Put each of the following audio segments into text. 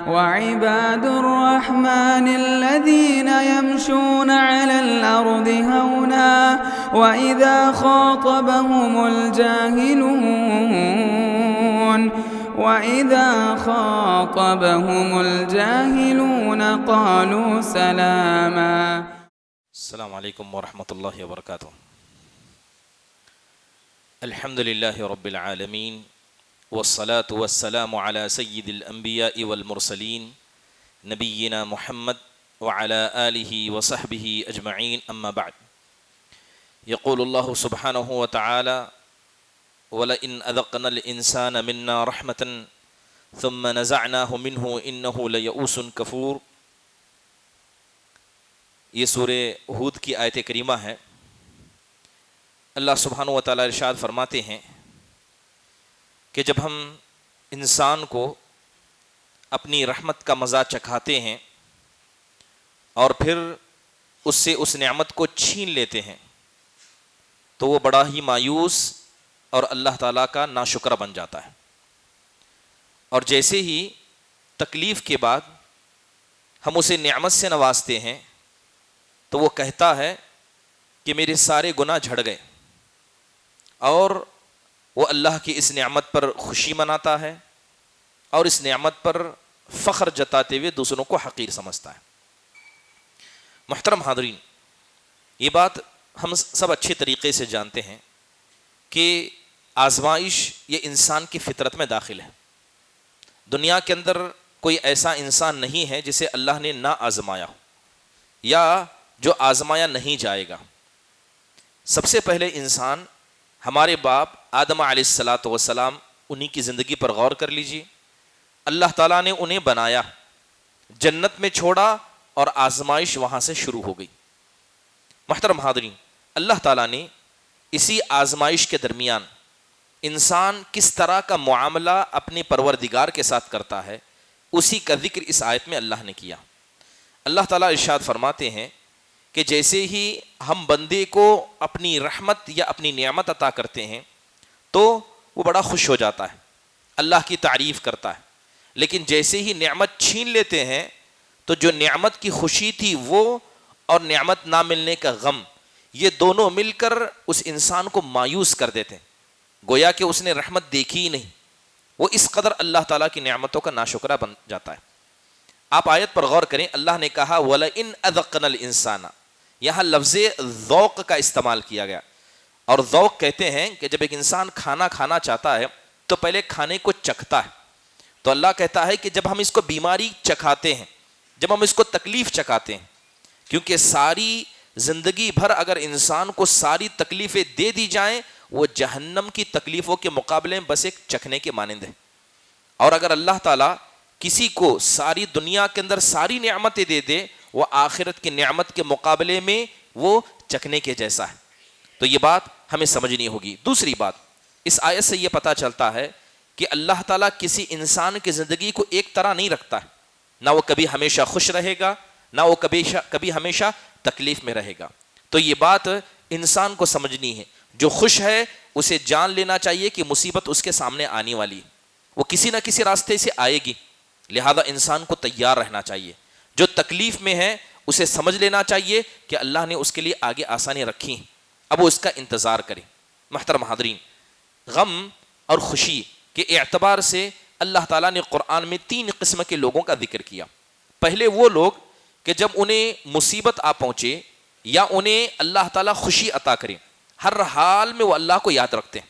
وعباد الرحمن الذين يمشون على الأرض هونا وإذا خاطبهم الجاهلون قالوا سلاما. السلام علیکم ورحمۃ اللہ وبرکاتہ. الحمد للہ رب العالمین والصلاة والسلام على سید الانبیاء والمرسلین نبینا محمد وعلى آلہ وصحبہ اجمعین. اما بعد، یقول اللہ سبحانہ وتعالی وَلَئِنْ أَذَقْنَا الْإِنسَانَ مِنَّا رَحْمَةً ثُمَّ نَزَعْنَاهُ مِنْهُ إِنَّهُ لَيَئُوسٌ كَفُورٌ. یہ سورہ ہود کی آیت کریمہ ہے. اللہ سبحانہ وتعالی ارشاد فرماتے ہیں کہ جب ہم انسان کو اپنی رحمت کا مزہ چکھاتے ہیں اور پھر اس سے اس نعمت کو چھین لیتے ہیں تو وہ بڑا ہی مایوس اور اللہ تعالیٰ کا ناشکرہ بن جاتا ہے. اور جیسے ہی تکلیف کے بعد ہم اسے نعمت سے نوازتے ہیں تو وہ کہتا ہے کہ میرے سارے گناہ جھڑ گئے، اور وہ اللہ کی اس نعمت پر خوشی مناتا ہے اور اس نعمت پر فخر جتاتے ہوئے دوسروں کو حقیر سمجھتا ہے. محترم حاضرین، یہ بات ہم سب اچھے طریقے سے جانتے ہیں کہ آزمائش یہ انسان کی فطرت میں داخل ہے. دنیا کے اندر کوئی ایسا انسان نہیں ہے جسے اللہ نے نہ آزمایا ہو یا جو آزمایا نہیں جائے گا. سب سے پہلے انسان ہمارے باپ آدم علیہ السلام، انہی کی زندگی پر غور کر لیجیے. اللہ تعالیٰ نے انہیں بنایا، جنت میں چھوڑا اور آزمائش وہاں سے شروع ہو گئی. محترم حاضرین، اللہ تعالیٰ نے اسی آزمائش کے درمیان انسان کس طرح کا معاملہ اپنے پروردگار کے ساتھ کرتا ہے اسی کا ذکر اس آیت میں اللہ نے کیا. اللہ تعالیٰ ارشاد فرماتے ہیں کہ جیسے ہی ہم بندے کو اپنی رحمت یا اپنی نعمت عطا کرتے ہیں تو وہ بڑا خوش ہو جاتا ہے، اللہ کی تعریف کرتا ہے. لیکن جیسے ہی نعمت چھین لیتے ہیں تو جو نعمت کی خوشی تھی وہ اور نعمت نہ ملنے کا غم، یہ دونوں مل کر اس انسان کو مایوس کر دیتے ہیں، گویا کہ اس نے رحمت دیکھی ہی نہیں. وہ اس قدر اللہ تعالیٰ کی نعمتوں کا ناشکرہ بن جاتا ہے. آپ آیت پر غور کریں، اللہ نے کہا وَلَئِنْ أَذَقْنَا الْإِنسَانَ، یہاں لفظ ذوق کا استعمال کیا گیا. اور ذوق کہتے ہیں کہ جب ایک انسان کھانا کھانا چاہتا ہے تو پہلے کھانے کو چکھتا ہے. تو اللہ کہتا ہے کہ جب ہم اس کو بیماری چکھاتے ہیں، جب ہم اس کو تکلیف چکھاتے ہیں، کیونکہ ساری زندگی بھر اگر انسان کو ساری تکلیفیں دے دی جائیں وہ جہنم کی تکلیفوں کے مقابلے میں بس ایک چکھنے کے مانند ہے. اور اگر اللہ تعالیٰ کسی کو ساری دنیا کے اندر ساری نعمتیں دے دے وہ آخرت کی نعمت کے مقابلے میں وہ چکھنے کے جیسا ہے. تو یہ بات ہمیں سمجھنی ہوگی. دوسری بات، اس آیت سے یہ پتہ چلتا ہے کہ اللہ تعالیٰ کسی انسان کی زندگی کو ایک طرح نہیں رکھتا ہے. نہ وہ کبھی ہمیشہ خوش رہے گا، نہ وہ کبھی ہمیشہ تکلیف میں رہے گا. تو یہ بات انسان کو سمجھنی ہے. جو خوش ہے اسے جان لینا چاہیے کہ مصیبت اس کے سامنے آنے والی ہے، وہ کسی نہ کسی راستے سے آئے گی، لہذا انسان کو تیار رہنا چاہیے. جو تکلیف میں ہے اسے سمجھ لینا چاہیے کہ اللہ نے اس کے لیے آگے آسانی رکھی ہیں، اب وہ اس کا انتظار کرے. محترم حاضرین، غم اور خوشی کے اعتبار سے اللہ تعالیٰ نے قرآن میں 3 قسم کے لوگوں کا ذکر کیا. پہلے وہ لوگ کہ جب انہیں مصیبت آ پہنچے یا انہیں اللہ تعالیٰ خوشی عطا کرے، ہر حال میں وہ اللہ کو یاد رکھتے ہیں.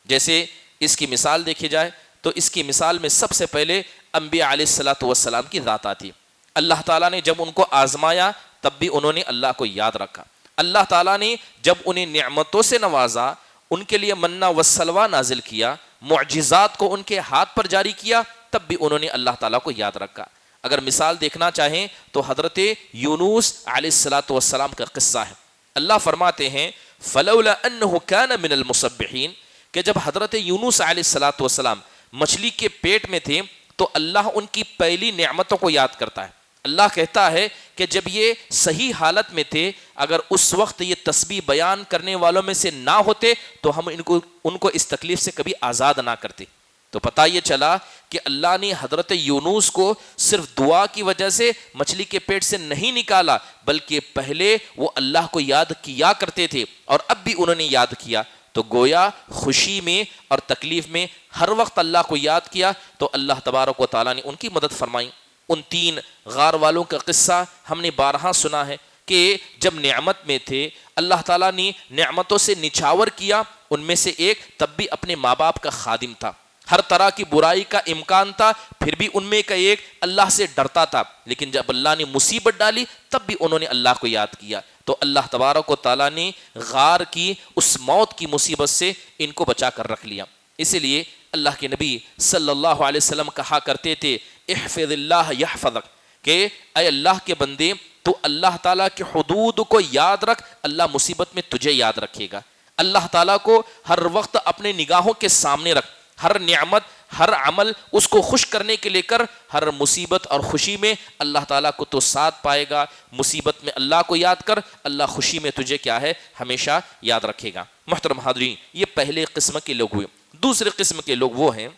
جیسے اس کی مثال دیکھی جائے تو اس کی مثال میں سب سے پہلے انبیاء علیہ السلام کی ذات آتی. اللہ تعالیٰ نے جب ان کو آزمایا تب بھی انہوں نے اللہ کو یاد رکھا. اللہ تعالیٰ نے جب انہیں نعمتوں سے نوازا، ان کے لیے منہ والسلویٰ نازل کیا، معجزات کو ان کے ہاتھ پر جاری کیا، تب بھی انہوں نے اللہ تعالیٰ کو یاد رکھا. اگر مثال دیکھنا چاہیں تو حضرت یونس علیہ السلام کا قصہ ہے. اللہ فرماتے ہیں فلولا انہ کان من المسبحین، کہ جب حضرت یونس علیہ السلام مچھلی کے پیٹ میں تھے تو اللہ ان کی پہلی نعمتوں کو یاد کرتا ہے. اللہ کہتا ہے کہ جب یہ صحیح حالت میں تھے، اگر اس وقت یہ تسبیح بیان کرنے والوں میں سے نہ ہوتے تو ہم ان کو اس تکلیف سے کبھی آزاد نہ کرتے. تو پتہ یہ چلا کہ اللہ نے حضرت یونس کو صرف دعا کی وجہ سے مچھلی کے پیٹ سے نہیں نکالا، بلکہ پہلے وہ اللہ کو یاد کیا کرتے تھے اور اب بھی انہوں نے یاد کیا. تو گویا خوشی میں اور تکلیف میں ہر وقت اللہ کو یاد کیا تو اللہ تبارک و تعالیٰ نے ان کی مدد فرمائی. ان 3 غار والوں کا قصہ ہم نے بارہا سنا ہے کہ جب نعمت میں تھے اللہ تعالیٰ نے نعمتوں سے نچھاور کیا. ان میں سے ایک تب بھی اپنے ماں باپ کا خادم تھا، ہر طرح کی برائی کا امکان تھا، پھر بھی ان میں کا ایک اللہ سے ڈرتا تھا. لیکن جب اللہ نے مصیبت ڈالی تب بھی انہوں نے اللہ کو یاد کیا تو اللہ تبارک و تعالیٰ نے غار کی اس موت کی مصیبت سے ان کو بچا کر رکھ لیا. اسی لیے اللہ کے نبی صلی اللہ علیہ وسلم کہا کرتے تھے احفظ اللہ یحفظک، کہ اے اللہ کے بندے تو اللہ تعالیٰ کی حدود کو یاد رکھ، اللہ مصیبت میں تجھے یاد رکھے گا. اللہ تعالیٰ کو ہر وقت اپنے نگاہوں کے سامنے رکھ، ہر نعمت ہر عمل اس کو خوش کرنے کے لے کر، ہر مصیبت اور خوشی میں اللہ تعالیٰ کو تو ساتھ پائے گا. مصیبت میں اللہ کو یاد کر، اللہ خوشی میں تجھے کیا ہے ہمیشہ یاد رکھے گا. محترم حاضرین، یہ پہلے قسم کے لوگ ہوئے. دوسرے قسم کے لوگ وہ ہیں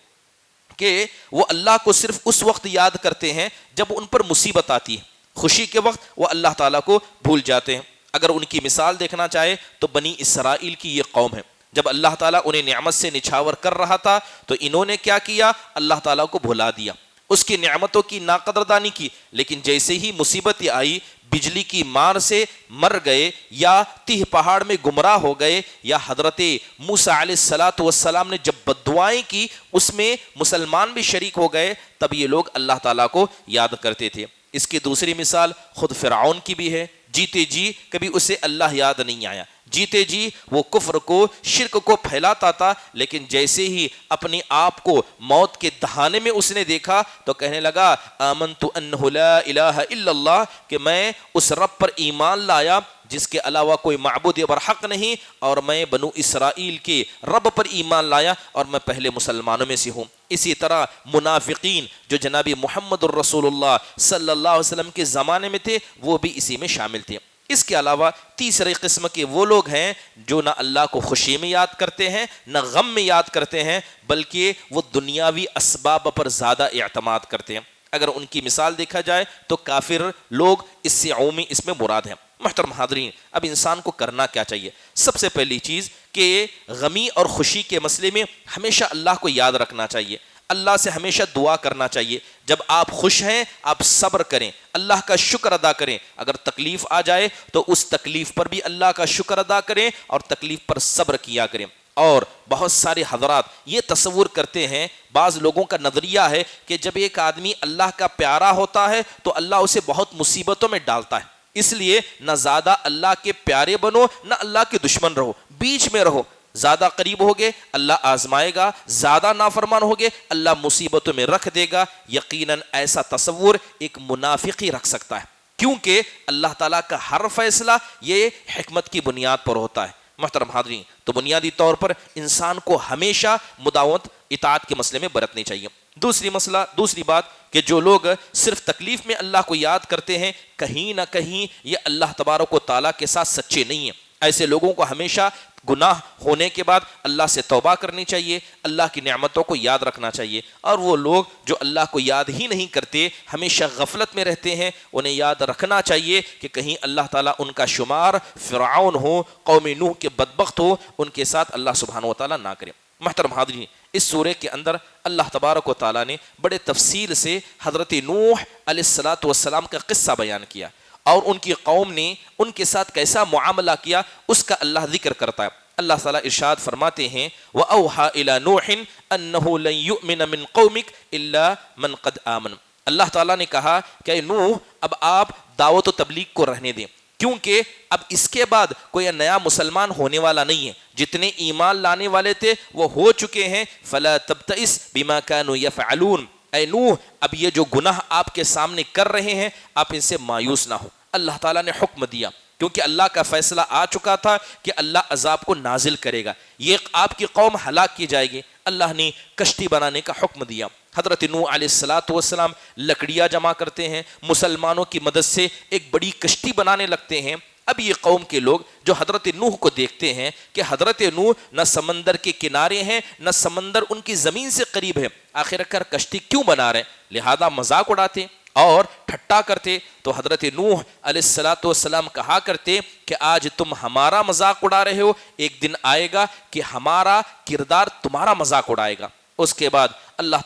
کہ وہ اللہ کو صرف اس وقت یاد کرتے ہیں جب ان پر مصیبت آتی ہے، خوشی کے وقت وہ اللہ تعالیٰ کو بھول جاتے ہیں. اگر ان کی مثال دیکھنا چاہے تو بنی اسرائیل کی یہ قوم ہے. جب اللہ تعالیٰ انہیں نعمت سے نچھاور کر رہا تھا تو انہوں نے کیا کیا؟ اللہ تعالیٰ کو بھلا دیا، اس کی نعمتوں کی ناقدردانی کی. لیکن جیسے ہی مصیبت آئی، بجلی کی مار سے مر گئے یا تیہ پہاڑ میں گمراہ ہو گئے، یا حضرت موسیٰ علیہ السلام نے جب بددعائیں کی اس میں مسلمان بھی شریک ہو گئے، تب یہ لوگ اللہ تعالیٰ کو یاد کرتے تھے. اس کی دوسری مثال خود فرعون کی بھی ہے. جیتے جی کبھی اسے اللہ یاد نہیں آیا، جیتے جی وہ کفر کو شرک کو پھیلاتا تھا، لیکن جیسے ہی اپنے آپ کو موت کے دہانے میں اس نے دیکھا تو کہنے لگا آمنت انہ لا الہ الا اللہ، کہ میں اس رب پر ایمان لایا جس کے علاوہ کوئی معبود برحق نہیں، اور میں بنو اسرائیل کے رب پر ایمان لایا اور میں پہلے مسلمانوں میں سے ہوں. اسی طرح منافقین جو جناب محمد الرسول اللہ صلی اللہ علیہ وسلم کے زمانے میں تھے وہ بھی اسی میں شامل تھے. اس کے علاوہ تیسرے قسم کے وہ لوگ ہیں جو نہ اللہ کو خوشی میں یاد کرتے ہیں نہ غم میں یاد کرتے ہیں، بلکہ وہ دنیاوی اسباب پر زیادہ اعتماد کرتے ہیں. اگر ان کی مثال دیکھا جائے تو کافر لوگ اس سے عمومی اس میں مراد ہیں. محترم حاضرین، اب انسان کو کرنا کیا چاہیے؟ سب سے پہلی چیز کہ غمی اور خوشی کے مسئلے میں ہمیشہ اللہ کو یاد رکھنا چاہیے، اللہ سے ہمیشہ دعا کرنا چاہیے. جب آپ خوش ہیں آپ صبر کریں، اللہ کا شکر ادا کریں. اگر تکلیف آ جائے تو اس تکلیف پر بھی اللہ کا شکر ادا کریں اور تکلیف پر صبر کیا کریں. اور بہت سارے حضرات یہ تصور کرتے ہیں، بعض لوگوں کا نظریہ ہے کہ جب ایک آدمی اللہ کا پیارا ہوتا ہے تو اللہ اسے بہت مصیبتوں میں ڈالتا ہے، اس لیے نہ زیادہ اللہ کے پیارے بنو نہ اللہ کے دشمن رہو، بیچ میں رہو. زیادہ قریب ہوگے اللہ آزمائے گا، زیادہ نافرمان ہوگے اللہ مصیبتوں میں رکھ دے گا. یقیناً ایسا تصور ایک منافق ہی رکھ سکتا ہے، کیونکہ اللہ تعالیٰ کا ہر فیصلہ یہ حکمت کی بنیاد پر ہوتا ہے. محترم حاضرین، تو بنیادی طور پر انسان کو ہمیشہ مداوت اطاعت کے مسئلے میں برتنی چاہیے. دوسری بات کہ جو لوگ صرف تکلیف میں اللہ کو یاد کرتے ہیں کہیں نہ کہیں یہ اللہ تبارک و تعالیٰ کے ساتھ سچے نہیں ہیں. ایسے لوگوں کو ہمیشہ گناہ ہونے کے بعد اللہ سے توبہ کرنی چاہیے، اللہ کی نعمتوں کو یاد رکھنا چاہیے. اور وہ لوگ جو اللہ کو یاد ہی نہیں کرتے، ہمیشہ غفلت میں رہتے ہیں، انہیں یاد رکھنا چاہیے کہ کہیں اللہ تعالیٰ ان کا شمار فرعون ہو، قوم نوح کے بدبخت ہو، ان کے ساتھ اللہ سبحانہ و تعالیٰ نہ کرے. محترم حاضرین، اس سورہ کے اندر اللہ تبارک و تعالیٰ نے بڑے تفصیل سے حضرت نوح علیہ السلام کا قصہ بیان کیا اور ان کی قوم نے ان کے ساتھ کیسا معاملہ کیا اس کا اللہ ذکر کرتا ہے. اللہ تعالیٰ ارشاد فرماتے ہیں وَأَوْحَى إِلَى نُوحٍ أَنَّهُ لَن يُؤْمِنَ مِن قَوْمِكَ إِلَّا مَن قَدْ آمَنَ. اللہ تعالیٰ نے کہا کہ نوح اب آپ دعوت و تبلیغ کو رہنے دیں، کیونکہ اب اس کے بعد کوئی نیا مسلمان ہونے والا نہیں ہے، جتنے ایمان لانے والے تھے وہ ہو چکے ہیں. فَلَا تَبْتَئِسْ بِمَا كَانُوا يَفْعَلُونَ. اے نوح اب یہ جو گناہ آپ کے سامنے کر رہے ہیں آپ ان سے مایوس نہ ہو. اللہ تعالیٰ نے حکم دیا کیونکہ اللہ کا فیصلہ آ چکا تھا کہ اللہ عذاب کو نازل کرے گا، یہ آپ کی قوم ہلاک کی جائے گی. اللہ نے کشتی بنانے کا حکم دیا. حضرت نوح علیہ السلام لکڑیاں جمع کرتے ہیں، مسلمانوں کی مدد سے ایک بڑی کشتی بنانے لگتے ہیں. اب یہ قوم کے لوگ جو حضرت نوح کو دیکھتے ہیں کہ حضرت نوح نہ سمندر کے کنارے ہیں نہ سمندر ان کی زمین سے قریب ہے، آخر کار کشتی کیوں بنا رہے ہیں، لہذا مذاق اڑاتے اور ٹھٹا کرتے. تو حضرت نوح علیہ السلام کہا کرتے کہ آج تم ہمارا مذاق اڑا رہے ہو، ایک دن آئے گا کہ ہمارا کردار تمہارا مذاق اڑائے گا. اس کے بعد اللہ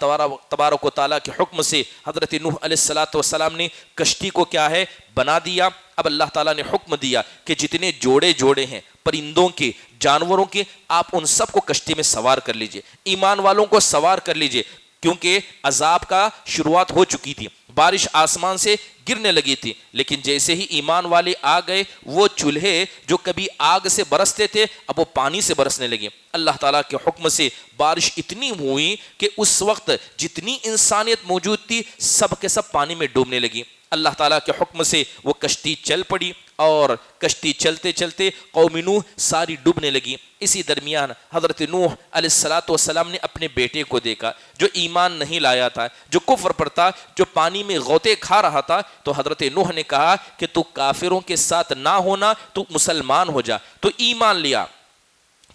تبارک و تعالیٰ کے حکم سے حضرت نوح علیہ السلام نے کشتی کو کیا ہے بنا دیا. اب اللہ تعالیٰ نے حکم دیا کہ جتنے جوڑے ہیں پرندوں کے، جانوروں کے، آپ ان سب کو کشتی میں سوار کر لیجئے، ایمان والوں کو سوار کر لیجئے، کیونکہ عذاب کا شروعات ہو چکی تھی، بارش آسمان سے گرنے لگی تھی. لیکن جیسے ہی ایمان والے آ گئے، وہ چولہے جو کبھی آگ سے برستے تھے اب وہ پانی سے برسنے لگے. اللہ تعالیٰ کے حکم سے بارش اتنی ہوئی کہ اس وقت جتنی انسانیت موجود تھی سب کے سب پانی میں ڈوبنے لگی. اللہ تعالیٰ کے حکم سے وہ کشتی چل پڑی اور کشتی چلتے چلتے قوم نوح ساری ڈوبنے لگی. اسی درمیان حضرت نوح علیہ السلام نے اپنے بیٹے کو دیکھا جو ایمان نہیں لایا تھا، جو کفر پر تھا، جو پانی میں غوطے کھا رہا تھا. تو حضرت نوح نے کہا کہ تو کافروں کے ساتھ نہ ہونا، تو مسلمان ہو جا، تو ایمان لیا.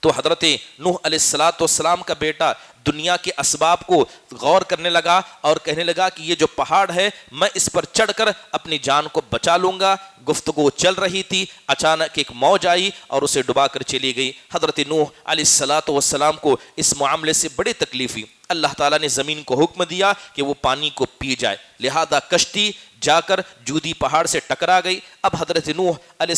تو حضرت نوح علیہ السلام کا بیٹا دنیا کے اسباب کو غور کرنے لگا اور کہنے لگا کہ یہ جو پہاڑ ہے میں اس پر چڑھ کر اپنی جان کو بچا لوں گا. گفتگو چل رہی تھی، اچانک ایک موج آئی اور اسے ڈبا کر چلی گئی. حضرت نوح علیہ السلام کو اس معاملے سے بڑی تکلیف ہوئی. اللہ تعالیٰ نے زمین کو حکم دیا کہ وہ پانی کو پی جائے، لہذا کشتی جا کر جودی پہاڑ سے ٹکرا گئی. اب حضرت نوح علیہ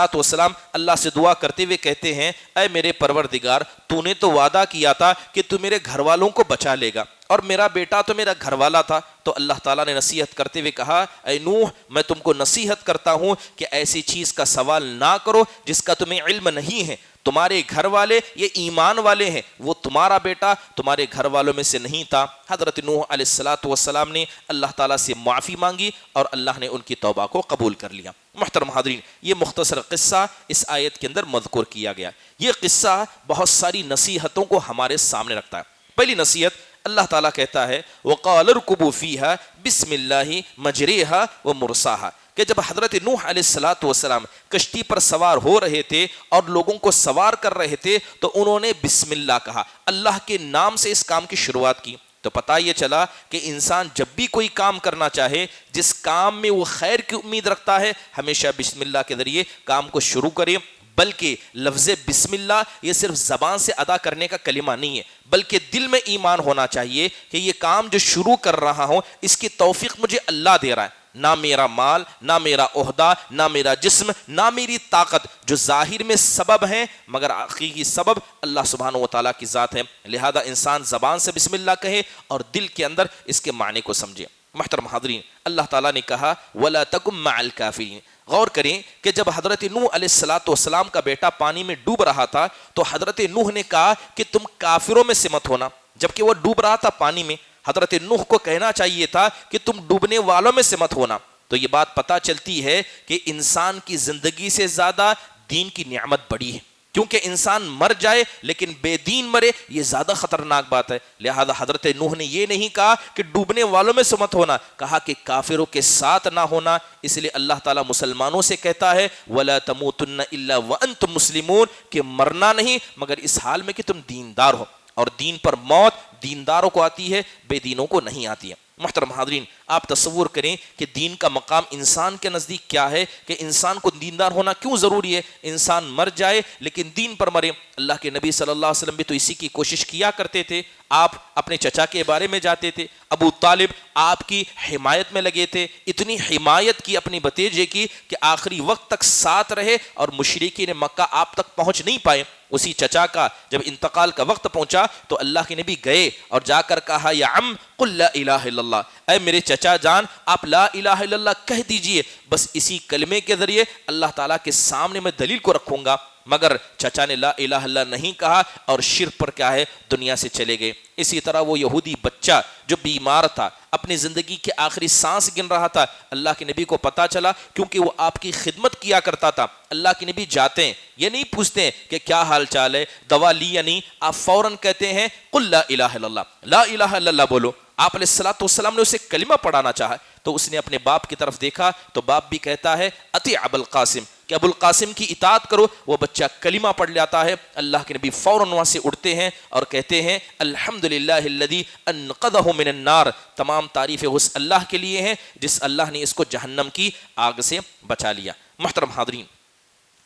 السلام اللہ سے دعا کرتے ہوئے کہتے ہیں اے میرے پروردگار، تو نے تو وعدہ کیا تھا کہ تو میرے گھر والوں کو بچا لے گا، اور میرا بیٹا تو میرا گھر والا تھا. تو اللہ تعالیٰ نے نصیحت کرتے ہوئے کہا اے نوح، میں تم کو نصیحت کرتا ہوں کہ ایسی چیز کا سوال نہ کرو جس کا تمہیں علم نہیں ہے. تمہارے گھر والے یہ ایمان والے ہیں، وہ تمہارا بیٹا تمہارے گھر والوں میں سے نہیں تھا. حضرت نوح علیہ السلام نے اللہ تعالیٰ سے معافی مانگی اور اللہ نے ان کی توبہ کو قبول کر لیا. محترم حاضرین، یہ مختصر قصہ اس آیت کے اندر مذکور کیا گیا. یہ قصہ بہت ساری نصیحتوں کو ہمارے سامنے رکھتا ہے. پہلی نصیحت، اللہ تعالیٰ کہتا ہے وَقَالَ ارْكُبُوا فِيهَا بِسْمِ اللَّهِ مَجْرِيهَا وَمُرْسَاهَا، کہ جب حضرت نوح علیہ السلام کشتی پر سوار ہو رہے تھے اور لوگوں کو سوار کر رہے تھے تو انہوں نے بسم اللہ کہا، اللہ کے نام سے اس کام کی شروعات کی. تو پتہ یہ چلا کہ انسان جب بھی کوئی کام کرنا چاہے، جس کام میں وہ خیر کی امید رکھتا ہے، ہمیشہ بسم اللہ کے ذریعے کام کو شروع کرے. بلکہ لفظ بسم اللہ یہ صرف زبان سے ادا کرنے کا کلمہ نہیں ہے، بلکہ دل میں ایمان ہونا چاہیے کہ یہ کام جو شروع کر رہا ہوں اس کی توفیق مجھے اللہ دے رہا ہے. نہ میرا مال، نہ میرا عہدہ، نہ میرا جسم، نہ میری طاقت، جو ظاہر میں سبب ہیں مگر حقیقی سبب اللہ سبحانہ و تعالیٰ کی ذات ہے. لہذا انسان زبان سے بسم اللہ کہے اور دل کے اندر اس کے معنی کو سمجھے. محترم حاضرین، اللہ تعالیٰ نے کہا وَلَا تَكُن مَعَ الْكَافِرِينَ. غور کریں کہ جب حضرت نوح علیہ السلام کا بیٹا پانی میں ڈوب رہا تھا تو حضرت نوح نے کہا کہ تم کافروں میں سے مت ہونا. جبکہ وہ ڈوب رہا تھا پانی میں، حضرت نوح کو کہنا چاہیے تھا کہ تم ڈوبنے والوں میں سے مت ہونا. تو یہ بات پتہ چلتی ہے کہ انسان کی زندگی سے زیادہ دین کی نعمت بڑی ہے، کیونکہ انسان مر جائے لیکن بے دین مرے یہ زیادہ خطرناک بات ہے. لہذا حضرت نوح نے یہ نہیں کہا کہ ڈوبنے والوں میں سے مت ہونا، کہا کہ کافروں کے ساتھ نہ ہونا. اس لیے اللہ تعالیٰ مسلمانوں سے کہتا ہے وَلَا تَمُوتُنَّ إِلَّا وَأَنْتُمْ مُسْلِمُونَ، کہ مرنا نہیں مگر اس حال میں کہ تم دیندار ہو. اور دین پر موت دینداروں کو آتی ہے، بے دینوں کو نہیں آتی ہے. محترم حاضرین، آپ تصور کریں کہ دین کا مقام انسان کے نزدیک کیا ہے، کہ انسان کو دیندار ہونا کیوں ضروری ہے. انسان مر جائے لیکن دین پر مرے. اللہ کے نبی صلی اللہ علیہ وسلم بھی تو اسی کی کوشش کیا کرتے تھے. آپ اپنے چچا کے بارے میں جاتے تھے، ابو طالب آپ کی حمایت میں لگے تھے، اتنی حمایت کی اپنی بھتیجے کی کہ آخری وقت تک ساتھ رہے اور مشرکین مکہ آپ تک پہنچ نہیں پائے. اسی چچا کا جب انتقال کا وقت پہنچا تو اللہ کے نبی گئے اور جا کر کہا یا عم قل لا الہ الا اللہ، اے میرے چچا جان آپ لا الہ الا اللہ کہہ دیجئے، بس اسی کلمے کے ذریعے اللہ تعالیٰ کے سامنے میں دلیل کو رکھوں گا. مگر چچا نے لا الہ الا اللہ نہیں کہا اور شرک پر کیا ہے دنیا سے چلے گئے. اسی طرح وہ یہودی بچہ جو بیمار تھا، اپنی زندگی کے آخری سانس گن رہا تھا، اللہ کے نبی کو پتا چلا کیونکہ وہ آپ کی خدمت کیا کرتا تھا. اللہ کے نبی جاتے ہیں، یہ نہیں پوچھتے ہیں کہ کیا حال چال ہے، دوا لی یا نہیں، آپ فوراً کہتے ہیں قل لا الہ الا اللہ، لا الہ الا اللہ بولو. آپ علیہ الصلوۃ والسلام نے اسے کلمہ پڑھانا چاہا تو اس نے اپنے باپ کی طرف دیکھا تو باپ بھی کہتا ہے اطیع ابا القاسم، کہ ابو القاسم کی اطاعت کرو. وہ بچہ کلمہ پڑھ لیتا ہے. اللہ کے نبی فوراً وہاں سے اٹھتے ہیں اور کہتے ہیں الحمدللہ الذی انقذہ من النار، تمام تعریفیں اس اللہ کے لیے ہیں جس اللہ نے اس کو جہنم کی آگ سے بچا لیا. محترم حاضرین،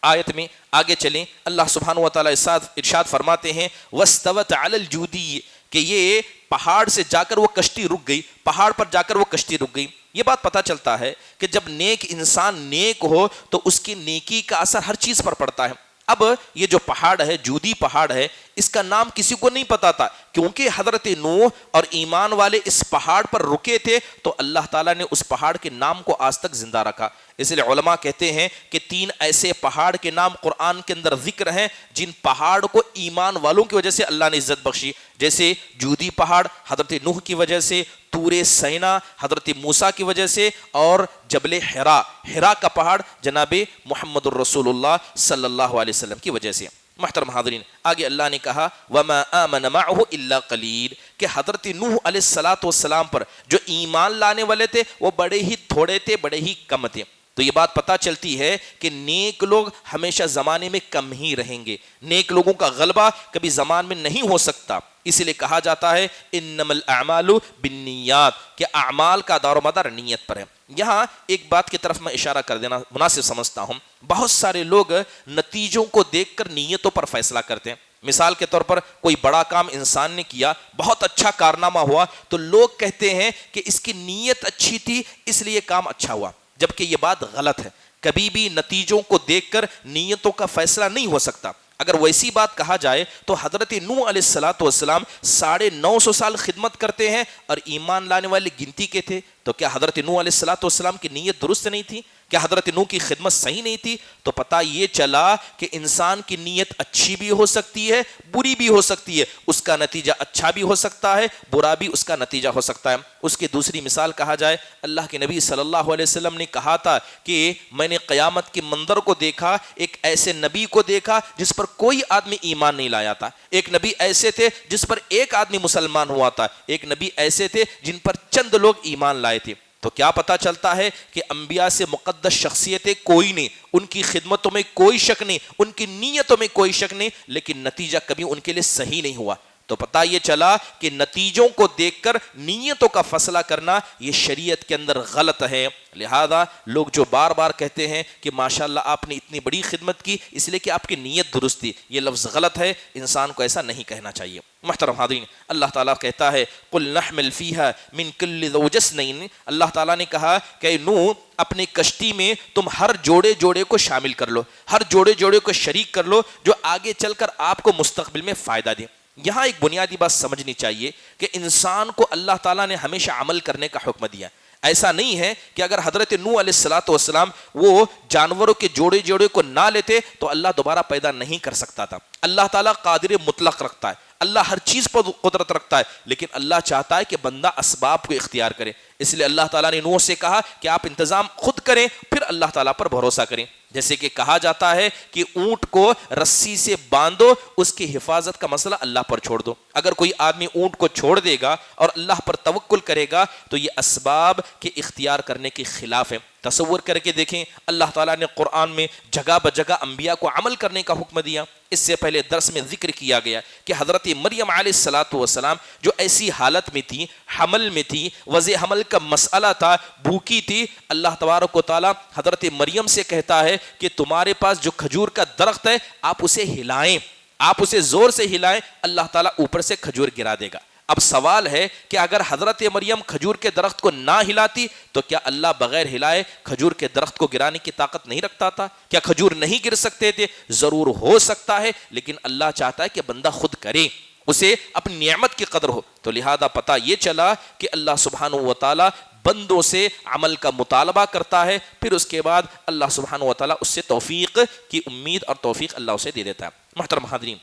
آیت میں آگے چلیں. اللہ سبحانہ و تعالیٰ ارشاد فرماتے ہیں وَاسْتَوَتْ عَلَى الْجُودِيِّ، کہ یہ پہاڑ سے جا کر وہ کشتی رک گئی، پہاڑ پر جا کر وہ کشتی رک گئی. یہ بات پتہ چلتا ہے کہ جب نیک انسان نیک ہو تو اس کی نیکی کا اثر ہر چیز پر پڑتا ہے. اب یہ جو پہاڑ ہے، جودی پہاڑ ہے، اس کا نام کسی کو نہیں پتا تھا، کیونکہ حضرت نوح اور ایمان والے اس پہاڑ پر رکے تھے تو اللہ تعالیٰ نے اس پہاڑ کے نام کو آج تک زندہ رکھا. اس لیے علماء کہتے ہیں کہ 3 ایسے پہاڑ کے نام قرآن کے اندر ذکر ہیں جن پہاڑ کو ایمان والوں کی وجہ سے اللہ نے عزت بخشی، جیسے جودی پہاڑ حضرت نوح کی وجہ سے، طور سینا حضرت موسیٰ کی وجہ سے، اور جبل حرا کا پہاڑ جناب محمد الرسول اللہ صلی اللہ علیہ وسلم کی وجہ سے. محترم حاضرین، آگے اللہ نے کہا وَمَا آمَنَ مَعْهُ إِلَّا قَلِيلٌ، کہ حضرت نوح علیہ السلام پر جو ایمان لانے والے تھے وہ بڑے ہی تھوڑے تھے، بڑے ہی کم تھے. تو یہ بات پتہ چلتی ہے کہ نیک لوگ ہمیشہ زمانے میں کم ہی رہیں گے، نیک لوگوں کا غلبہ کبھی زمان میں نہیں ہو سکتا. اسی لیے کہا جاتا ہے انما الاعمال بالنیات، کہ اعمال کا دار و مدار نیت پر ہے. یہاں ایک بات کی طرف میں اشارہ کر دینا مناسب سمجھتا ہوں. بہت سارے لوگ نتیجوں کو دیکھ کر نیتوں پر فیصلہ کرتے ہیں. مثال کے طور پر کوئی بڑا کام انسان نے کیا، بہت اچھا کارنامہ ہوا، تو لوگ کہتے ہیں کہ اس کی نیت اچھی تھی اس لیے کام اچھا ہوا، جبکہ یہ بات غلط ہے. کبھی بھی نتیجوں کو دیکھ کر نیتوں کا فیصلہ نہیں ہو سکتا. اگر ویسی بات کہا جائے تو حضرت نوح علیہ السلام 950 سال خدمت کرتے ہیں اور ایمان لانے والے گنتی کے تھے. تو کیا حضرت نوح علیہ السلام کی نیت درست نہیں تھی؟ کیا حضرت نوح کی خدمت صحیح نہیں تھی؟ تو پتہ یہ چلا کہ انسان کی نیت اچھی بھی ہو سکتی ہے، بری بھی ہو سکتی ہے. اس کا نتیجہ اچھا بھی ہو سکتا ہے، برا بھی اس کا نتیجہ ہو سکتا ہے. اس کی دوسری مثال کہا جائے، اللہ کے نبی صلی اللہ علیہ وسلم نے کہا تھا کہ میں نے قیامت کے منظر کو دیکھا، ایک ایسے نبی کو دیکھا جس پر کوئی آدمی ایمان نہیں لایا تھا، ایک نبی ایسے تھے جس پر ایک آدمی مسلمان ہوا تھا، ایک نبی ایسے تھے جن پر چند لوگ ایمان لائے تھے. تو کیا پتا چلتا ہے کہ انبیاء سے مقدس شخصیتیں کوئی نہیں، ان کی خدمتوں میں کوئی شک نہیں، ان کی نیتوں میں کوئی شک نہیں، لیکن نتیجہ کبھی ان کے لیے صحیح نہیں ہوا. تو پتہ یہ چلا کہ نتیجوں کو دیکھ کر نیتوں کا فیصلہ کرنا یہ شریعت کے اندر غلط ہے. لہذا لوگ جو بار بار کہتے ہیں کہ ماشاءاللہ آپ نے اتنی بڑی خدمت کی اس لیے کہ آپ کی نیت درست تھی، یہ لفظ غلط ہے. انسان کو ایسا نہیں کہنا چاہیے. محترم حاضرین، اللہ تعالیٰ کہتا ہے قُلْ نَحْمِلْ فِيهَا مِنْ كُلِّ زَوْجَيْنِ اثْنَيْنِ، اللہ تعالیٰ نے کہا کہ نوح اپنی کشتی میں تم ہر جوڑے کو شامل کر لو، ہر جوڑے کو شریک کر لو جو آگے چل کر آپ کو مستقبل میں فائدہ دے. یہاں ایک بنیادی بات سمجھنی چاہیے کہ انسان کو اللہ تعالیٰ نے ہمیشہ عمل کرنے کا حکم دیا. ایسا نہیں ہے کہ اگر حضرت نوح علیہ السلام وہ جانوروں کے جوڑے کو نہ لیتے تو اللہ دوبارہ پیدا نہیں کر سکتا تھا. اللہ تعالیٰ قادر مطلق رکھتا ہے، اللہ ہر چیز پر قدرت رکھتا ہے، لیکن اللہ چاہتا ہے کہ بندہ اسباب کو اختیار کرے. اس لیے اللہ تعالیٰ نے نوح سے کہا کہ آپ انتظام خود کریں، پھر اللہ تعالیٰ پر بھروسہ کریں. جیسے کہ کہا جاتا ہے کہ اونٹ کو رسی سے باندھو، اس کی حفاظت کا مسئلہ اللہ پر چھوڑ دو. اگر کوئی آدمی اونٹ کو چھوڑ دے گا اور اللہ پر توکل کرے گا تو یہ اسباب کے اختیار کرنے کے خلاف ہے. تصور کر کے دیکھیں، اللہ تعالیٰ نے قرآن میں جگہ بجگہ انبیاء کو عمل کرنے کا حکم دیا. اس سے پہلے درس میں ذکر کیا گیا کہ حضرت مریم علیہ السلام جو ایسی حالت میں تھی، حمل میں تھی، وضع حمل کا مسئلہ تھا، بھوکی تھی، اللہ تبارک و تعالیٰ حضرت مریم سے کہتا ہے کہ تمہارے پاس جو کھجور کا درخت ہے آپ اسے ہلائیں، آپ اسے زور سے ہلائیں، اللہ تعالیٰ اوپر سے کھجور گرا دے گا. اب سوال ہے کہ اگر حضرت مریم کھجور کے درخت کو نہ ہلاتی تو کیا اللہ بغیر ہلائے کھجور کے درخت کو گرانے کی طاقت نہیں رکھتا تھا؟ کیا کھجور نہیں گر سکتے تھے؟ ضرور ہو سکتا ہے، لیکن اللہ چاہتا ہے کہ بندہ خود کرے، اسے اپنی نعمت کی قدر ہو. تو لہذا پتہ یہ چلا کہ اللہ سبحانہ و تعالیٰ بندوں سے عمل کا مطالبہ کرتا ہے، پھر اس کے بعد اللہ سبحانہ و تعالیٰ اس سے توفیق کی امید اور توفیق اللہ اسے دے دیتا ہے. محترم حاضرین،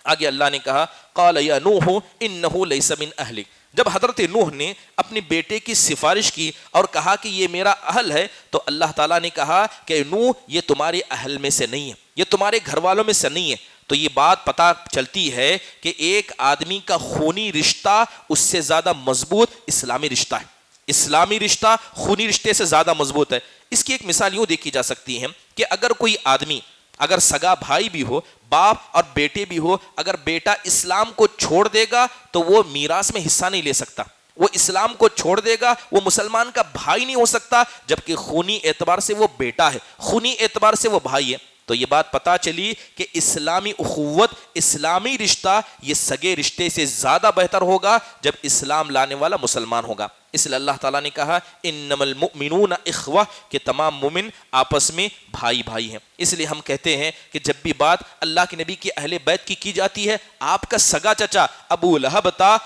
آگے اللہ نے کہا قال یا نوح انہ لیس من اہلک. جب حضرت نوح نے اپنے بیٹے کی سفارش کی اور کہا کہ یہ میرا اہل ہے تو اللہ تعالیٰ نے کہا کہ نوح یہ تمہارے اہل میں سے نہیں ہے، یہ تمہارے گھر والوں میں سے نہیں ہے، تو یہ بات پتہ چلتی ہے کہ ایک آدمی کا خونی رشتہ اس سے زیادہ مضبوط اسلامی رشتہ ہے. اسلامی رشتہ خونی رشتے سے زیادہ مضبوط ہے. اس کی ایک مثال یوں دیکھی جا سکتی ہے کہ اگر کوئی آدمی اگر سگا بھائی بھی ہو, باپ اور بیٹے بھی ہو, اگر بیٹا اسلام کو چھوڑ دے گا تو وہ میراث میں حصہ نہیں لے سکتا. وہ اسلام کو چھوڑ دے گا, وہ مسلمان کا بھائی نہیں ہو سکتا, جبکہ خونی اعتبار سے وہ بیٹا ہے, خونی اعتبار سے وہ بھائی ہے. تو یہ بات پتہ چلی کہ اسلامی اخوت, اسلامی رشتہ یہ سگے رشتے سے زیادہ بہتر ہوگا جب اسلام لانے والا مسلمان ہوگا. اس لیے اللہ تعالیٰ نے کہا انما المؤمنون اخوہ, کہ تمام مومن آپس میں بھائی بھائی ہیں. اس لیے ہم کہتے ہیں کہ جب بھی بات اللہ کے نبی کی اہل بیت کی جاتی ہے, آپ کا سگا چچا ابو لہب تھا,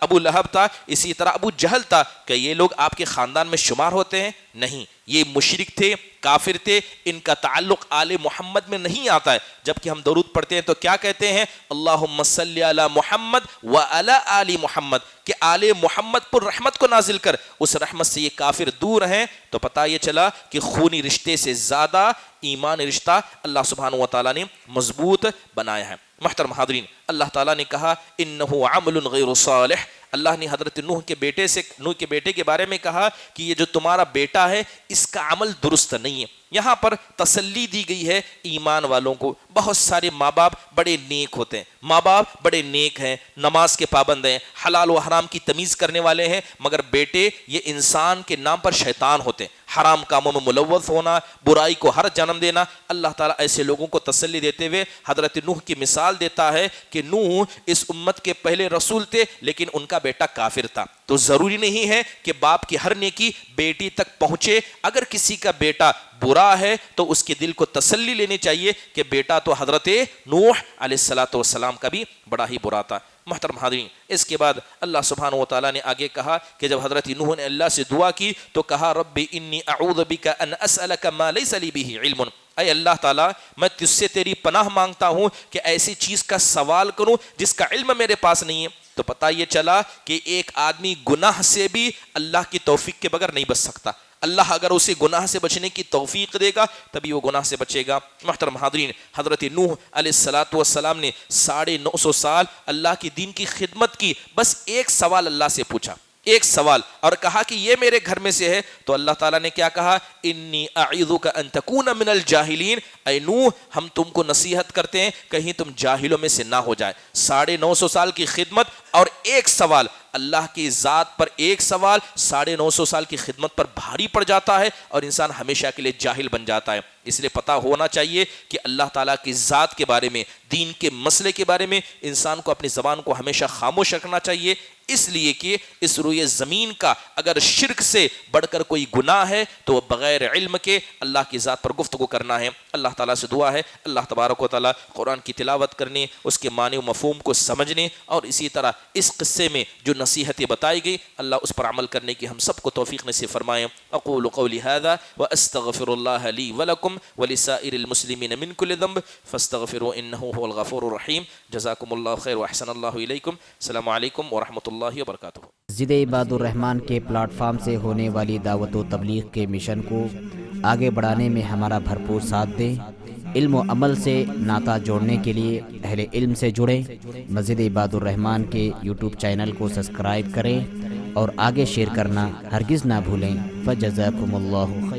ابو لہب تھا, اسی طرح ابو جہل تھا, کہ یہ لوگ آپ کے خاندان میں شمار ہوتے ہیں؟ نہیں, یہ مشرک تھے, کافر تھے, ان کا تعلق آل محمد میں نہیں آتا ہے. جبکہ ہم درود پڑھتے ہیں تو کیا کہتے ہیں؟ اللہم صلی علی محمد وعلی آل محمد, کہ آل محمد پر رحمت کو نازل کر. اس رحمت سے یہ کافر دور ہیں. تو پتہ یہ چلا کہ خونی رشتے سے زیادہ ایمان رشتہ اللہ سبحانہ و تعالیٰ نے مضبوط بنایا ہے. محترم حاضرین, اللہ تعالیٰ نے کہا انہ عمل غیر صالح. اللہ نے حضرت نوح کے بیٹے کے بارے میں کہا کہ یہ جو تمہارا بیٹا ہے اس کا عمل درست نہیں ہے. یہاں پر تسلی دی گئی ہے ایمان والوں کو. بہت سارے ماں باپ بڑے نیک ہوتے ہیں, ماں باپ بڑے نیک ہیں, نماز کے پابند ہیں, حلال و حرام کی تمیز کرنے والے ہیں, مگر بیٹے یہ انسان کے نام پر شیطان ہوتے ہیں. حرام کاموں میں ملوث ہونا, برائی کو ہر جنم دینا. اللہ تعالیٰ ایسے لوگوں کو تسلی دیتے ہوئے حضرت نوح کی مثال دیتا ہے کہ نوح اس امت کے پہلے رسول تھے, لیکن ان کا بیٹا کافر تھا. تو ضروری نہیں ہے کہ باپ کی ہر نیکی بیٹی تک پہنچے. اگر کسی کا بیٹا برا ہے تو اس کے دل کو تسلی لینی چاہیے کہ بیٹا تو حضرت نوح علیہ السلام کا بھی بڑا ہی برا تھا. محترم حاضرین, اس کے بعد اللہ سبحانہ و تعالیٰ نے آگے کہا کہ جب حضرت نوح نے اللہ سے دعا کی تو کہا رب انی اعوذ بک ان اسألک ما لیس لی بہ علم. اے اللہ تعالیٰ, میں تجھ سے تیری پناہ مانگتا ہوں کہ ایسی چیز کا سوال کروں جس کا علم میرے پاس نہیں ہے. تو پتہ یہ چلا کہ ایک آدمی گناہ سے بھی اللہ کی توفیق کے بغیر نہیں بچ سکتا. اللہ اگر اسے گناہ سے بچنے کی توفیق دے گا تبھی وہ گناہ سے بچے گا. محترم حاضرین, حضرت نوح علیہ السلام نے 950 سال اللہ کی دین کی خدمت کی. بس ایک سوال اللہ سے پوچھا, ایک سوال, اور کہا کہ یہ میرے گھر میں سے ہے. تو اللہ تعالیٰ نے کیا کہا؟ انی اعیذک ان تکون من الجاہلین. اے نوح, ہم تم کو نصیحت کرتے ہیں کہیں تم جاہلوں میں سے نہ ہو جائے. 950 سال کی خدمت اور ایک سوال, اللہ کی ذات پر ایک سوال 950 سال کی خدمت پر بھاری پڑ جاتا ہے اور انسان ہمیشہ کے لیے جاہل بن جاتا ہے. اس لیے پتہ ہونا چاہیے کہ اللہ تعالیٰ کی ذات کے بارے میں, دین کے مسئلے کے بارے میں انسان کو اپنی زبان کو ہمیشہ خاموش رکھنا چاہیے. اس لیے کہ اس روئے زمین کا اگر شرک سے بڑھ کر کوئی گناہ ہے تو وہ بغیر علم کے اللہ کی ذات پر گفتگو کرنا ہے. اللہ تعالیٰ سے دعا ہے اللہ تبارک و تعالیٰ قرآن کی تلاوت کرنے, اس کے معنی و مفہوم کو سمجھنے, اور اسی طرح اس قصے میں جو نصیحتیں بتائی گئی اللہ اس پر عمل کرنے کی ہم سب کو توفیق نصیب فرمائیں. اقول قولی ھذا واستغفر اللہ لی ولکم ولسائر المسلمین من کل ذنب فاستغفروا انہ هو الغفور الرحیم. جزاکم اللہ خیر واحسن اللہ الیکم. السلام علیکم ورحمۃ اللہ وبرکاتہ. مسجد عباد الرحمن کے پلیٹ فارم سے ہونے والی دعوت و تبلیغ کے مشن کو آگے بڑھانے میں ہمارا بھرپور ساتھ دیں. علم و عمل سے ناطہ جوڑنے کے لیے اہل علم سے جڑیں. مسجد عباد الرحمن کے یوٹیوب چینل کو سبسکرائب کریں اور آگے شیئر کرنا ہرگز نہ بھولیں. فجزاکم اللہ